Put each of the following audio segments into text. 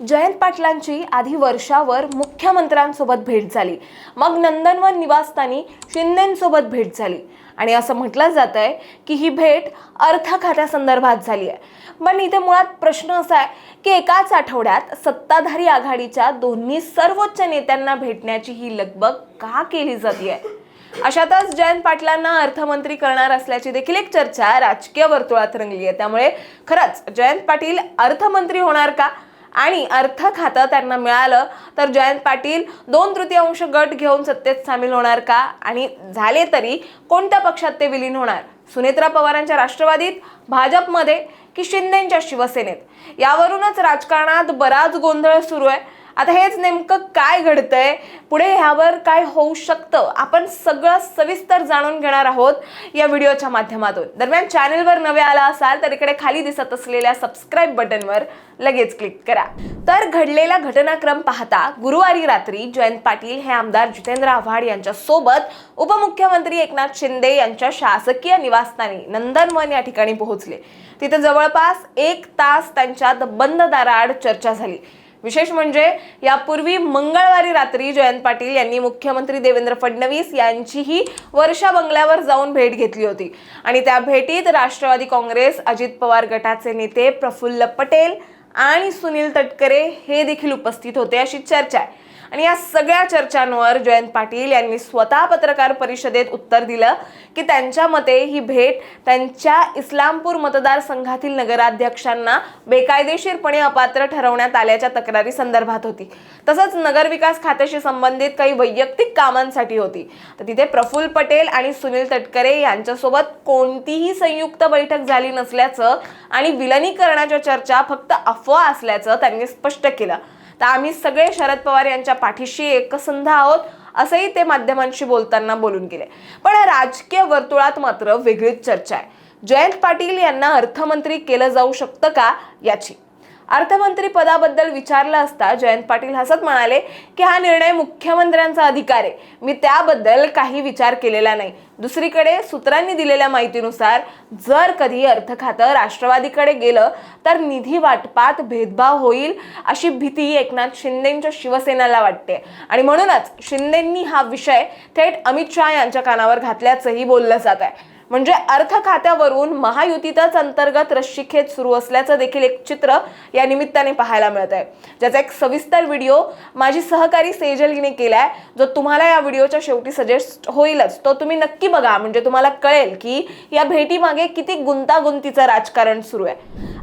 जयंत पाटलांची आधी वर्षावर मुख्यमंत्र्यांसोबत भेट झाली, मग नंदनवन निवासस्थानी शिंदेंसोबत भेट झाली आणि असं म्हटलं जात आहे की ही भेट अर्थ खात्यासंदर्भात झाली आहे. पण इथे मुळात प्रश्न असा आहे की एकाच आठवड्यात सत्ताधारी आघाडीच्या दोन्ही सर्वोच्च नेत्यांना भेटण्याची ही लगबग का केली जाते? अशातच जयंत पाटलांना अर्थमंत्री करणार असल्याची देखील एक चर्चा राजकीय वर्तुळात रंगली आहे. त्यामुळे खरंच जयंत पाटील अर्थमंत्री होणार का? आणि अर्थ खातं त्यांना मिळालं तर जयंत पाटील 2/3 गट घेऊन सत्तेत सामील होणार का? आणि झाले तरी कोणत्या पक्षात ते विलीन होणार? सुनेत्रा पवारांच्या राष्ट्रवादीत, भाजपमध्ये की शिंदेंच्या शिवसेनेत? यावरूनच राजकारणात बराच गोंधळ सुरू आहे. आता हेच नेमकं काय घडतंय, पुढे ह्यावर काय होऊ शकतं, आपण सगळं सविस्तर जाणून घेणार आहोत या व्हिडिओच्या माध्यमातून. दरम्यान चॅनलवर नवे आला असाल तर इकडे खाली दिसत असलेल्या सबस्क्राईब बटनवर लगेच क्लिक करा. तर घडलेला घटनाक्रम पाहता गुरुवारी रात्री जयंत पाटील हे आमदार जितेंद्र आव्हाड यांच्या सोबत उपमुख्यमंत्री एकनाथ शिंदे यांच्या शासकीय निवासस्थानी नंदनवन या ठिकाणी पोहोचले. तिथे जवळपास 1 तास त्यांच्यात बंद दाराआड चर्चा झाली. विशेष म्हणजे यापूर्वी मंगळवारी रात्री जयंत पाटील यांनी मुख्यमंत्री देवेंद्र फडणवीस यांचीही वर्षा बंगल्यावर जाऊन भेट घेतली होती आणि त्या भेटीत राष्ट्रवादी काँग्रेस, अजित पवार गटाचे नेते प्रफुल्ल पटेल आणि सुनील तटकरे हे देखील उपस्थित होते अशी चर्चा आहे. आणि या सगळ्या चर्चांवर जयंत पाटील यांनी स्वतः पत्रकार परिषदेत उत्तर दिलं की त्यांच्या मते ही भेट त्यांच्या इस्लामपूर मतदारसंघातील नगराध्यक्षांना बेकायदेशीरपणे अपात्र ठरवण्यात आल्याच्या तक्रारी संदर्भात होती. तसंच नगरविकास खात्याशी संबंधित काही वैयक्तिक कामांसाठी होती. तर तिथे प्रफुल्ल पटेल आणि सुनील तटकरे यांच्यासोबत कोणतीही संयुक्त बैठक झाली नसल्याचं आणि विलनीकरणाच्या चर्चा फक्त अफवा असल्याचं त्यांनी स्पष्ट केलं. तर आम्ही सगळे शरद पवार यांच्या पाठीशी एकसंध आहोत असंही ते माध्यमांशी बोलताना बोलून गेले. पण राजकीय वर्तुळात मात्र वेगळीच चर्चा आहे. जयंत पाटील यांना अर्थमंत्री केलं जाऊ शकतं का याची. अर्थमंत्री पदाबद्दल विचारलं असता जयंत पाटील हसत म्हणाले की हा निर्णय मुख्यमंत्र्यांचा अधिकार आहे, मी त्याबद्दल काही विचार केलेला नाही. दुसरीकडे सूत्रांनी दिलेल्या माहितीनुसार जर कधी अर्थ खातं राष्ट्रवादीकडे गेलं तर निधी वाटपात भेदभाव होईल अशी भीती एकनाथ शिंदेंच्या शिवसेनेला वाटते आणि म्हणूनच शिंदेंनी हा विषय थेट अमित शहा यांच्या कानावर घातल्याचंही बोललं जात आहे. म्हणजे अर्थ खात्यावरून महायुतीतच अंतर्गत रस्सीखेच सुरू असल्याचं देखील एक चित्र या निमित्ताने पाहायला मिळत आहे, ज्याचा एक सविस्तर व्हिडिओ माझी सहकारी सेजल हिने केलाय, जो तुम्हाला या व्हिडिओच्या शेवटी सजेस्ट होईलच. तो तुम्ही नक्की बघा, म्हणजे तुम्हाला कळेल की या भेटीमागे किती गुंतागुंतीचं राजकारण सुरू आहे.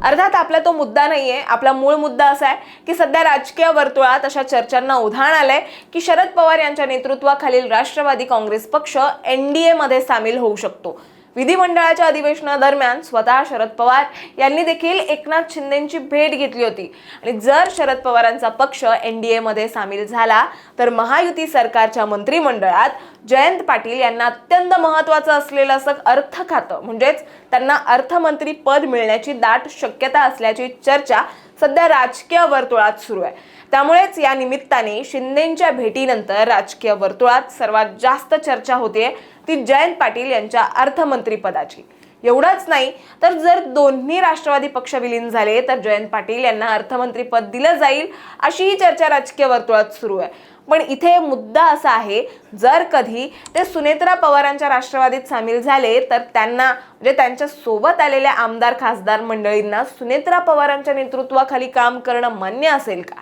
अर्थात आपला तो मुद्दा नाहीये. आपला मूळ मुद्दा असा आहे की सध्या राजकीय वर्तुळात अशा चर्चांना उधाण आलंय की शरद पवार यांच्या नेतृत्वाखालील राष्ट्रवादी काँग्रेस पक्ष NDA मध्ये सामील होऊ शकतो. विधिमंडळाच्या अधिवेशनादरम्यान स्वतः शरद पवार यांनी देखील एकनाथ शिंदेंची भेट घेतली होती आणि जर शरद पवारांचा पक्ष NDA मध्ये सामील झाला तर महायुती सरकारच्या मंत्रिमंडळात जयंत पाटील यांना अत्यंत महत्त्वाचं असलेलं असं अर्थ खातं म्हणजेच त्यांना अर्थमंत्री पद मिळण्याची दाट शक्यता असल्याची चर्चा सध्या राजकीय वर्तुळात सुरू आहे. त्यामुळेच या निमित्ताने शिंदेंच्या भेटीनंतर राजकीय वर्तुळात सर्वात जास्त चर्चा होते ती जयंत पाटील यांच्या अर्थमंत्री पदाची. एवढंच नाही तर जर दोन्ही राष्ट्रवादी पक्ष विलीन झाले तर जयंत पाटील यांना अर्थमंत्री पद दिलं जाईल अशीही चर्चा राजकीय वर्तुळात सुरू आहे. पण इथे मुद्दा असा आहे, जर कधी ते सुनेत्रा पवारांच्या राष्ट्रवादीत सामील झाले तर त्यांना म्हणजे त्यांच्या सोबत आलेल्या आमदार खासदार मंडळींना सुनेत्रा पवारांच्या नेतृत्वाखाली काम करणं मान्य असेल का?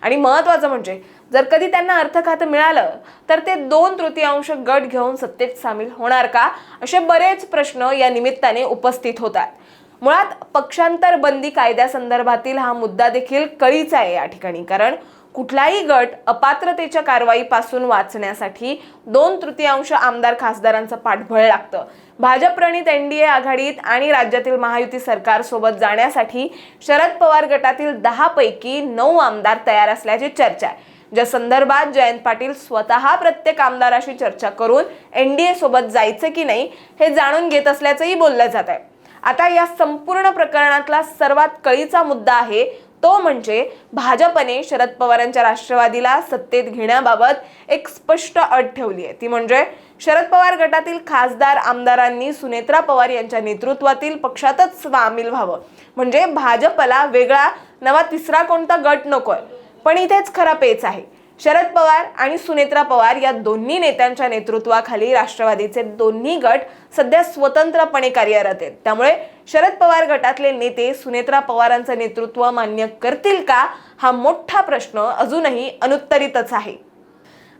आणि महत्त्वाचं म्हणजे जर कधी त्यांना अर्थ खातं मिळालं तर ते 2/3 गट घेऊन सत्तेत सामील होणार का? असे बरेच प्रश्न या निमित्ताने उपस्थित होतात. मुळात पक्षांतर बंदी कायद्यासंदर्भातील हा मुद्दा देखील कळीचा आहे या ठिकाणी, कारण कुठलाही गट अपात्रतेच्या कारवाईपासून वाचण्यासाठी 2/3 आमदार खासदारांचं पाठबळ लागतं. भाजप प्रणित NDA आघाडीत आणि राज्यातील महायुती सरकार सोबत जाण्यासाठी शरद पवार गटातील 10 पैकी 9 आमदार तयार असल्याची चर्चा आहे, ज्या संदर्भात जयंत पाटील स्वतः प्रत्येक आमदाराशी चर्चा करून NDA सोबत जायचं की नाही हे जाणून घेत असल्याचंही बोललं जात आहे. आता या संपूर्ण प्रकरणातला सर्वात कळीचा मुद्दा आहे तो म्हणजे भाजपने शरद पवारांच्या राष्ट्रवादीला सत्तेत घेण्याबाबत एक स्पष्ट अट ठेवली आहे। ती म्हणजे शरद पवार गटातील खासदार आमदारांनी सुनेत्रा पवार यांच्या नेतृत्वातील पक्षातच सामील व्हावं। म्हणजे भाजपला वेगळा नवा तिसरा कोणता गट नकोय। पण इथेच खरा पेच आहे। शरद पवार आणि सुनेत्रा पवार या दोन्ही नेत्यांच्या नेतृत्वाखाली राष्ट्रवादीचे दोन्ही गट सध्या स्वतंत्रपणे कार्यरत आहेत। त्यामुळे शरद पवार गटातले नेते सुनेत्रा पवारांचं नेतृत्व मान्य करतील का, हा मोठा प्रश्न अजूनही अनुत्तरितच आहे।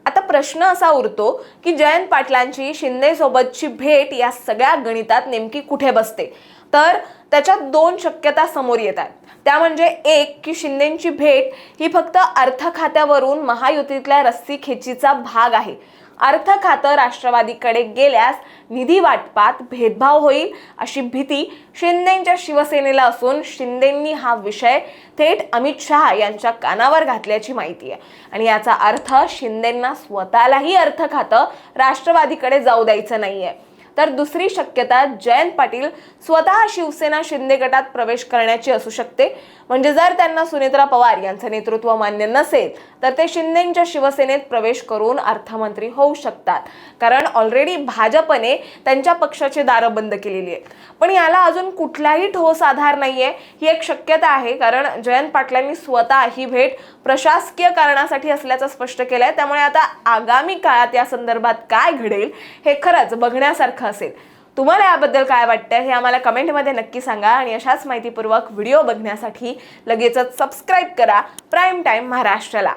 आता प्रश्न असा उरतो की जयंत पाटलांची शिंदे सोबतची भेट या सगळ्या गणितात नेमकी कुठे बसते। तर त्याच्यात दोन शक्यता समोर येतात। त्या म्हणजे एक की शिंदेंची भेट ही फक्त अर्थ खात्यावरून महायुतीतल्या रस्सीखेचीचा भाग आहे। अर्थ खातं राष्ट्रवादीकडे गेल्यास निधी वाटपात भेदभाव होईल अशी भीती शिंदेंच्या शिवसेनेला असून शिंदेंनी हा विषय थेट अमित शहा यांच्या कानावर घातल्याची माहिती आहे। आणि याचा अर्थ शिंदेंना स्वतःलाही अर्थ खातं राष्ट्रवादीकडे जाऊ द्यायचं नाहीये। तर दुसरी शक्यता जयंत पाटील स्वतः शिवसेना शिंदे गटात प्रवेश करण्याची असू शकते। म्हणजे जर त्यांना सुनेत्रा पवार यांचं नेतृत्व मान्य नसेल तर ते शिंदेंच्या शिवसेनेत प्रवेश करून अर्थमंत्री होऊ शकतात, कारण ऑलरेडी भाजपने त्यांच्या पक्षाची दारं बंद केलेली आहेत। पण याला अजून कुठलाही ठोस आधार नाहीये, ही एक शक्यता आहे, कारण जयंत पाटलांनी स्वतः ही भेट प्रशासकीय कारणासाठी असल्याचं स्पष्ट केलंय। त्यामुळे आता आगामी काळात या संदर्भात काय घडेल हे खरंच बघण्यासारखं असेल। तुम्हाला याबद्दल काय वाटतं हे आम्हाला कमेंटमध्ये नक्की सांगा आणि अशाच माहितीपूर्वक व्हिडिओ बघण्यासाठी लगेचच सबस्क्राईब करा प्राईम टाइम महाराष्ट्राला।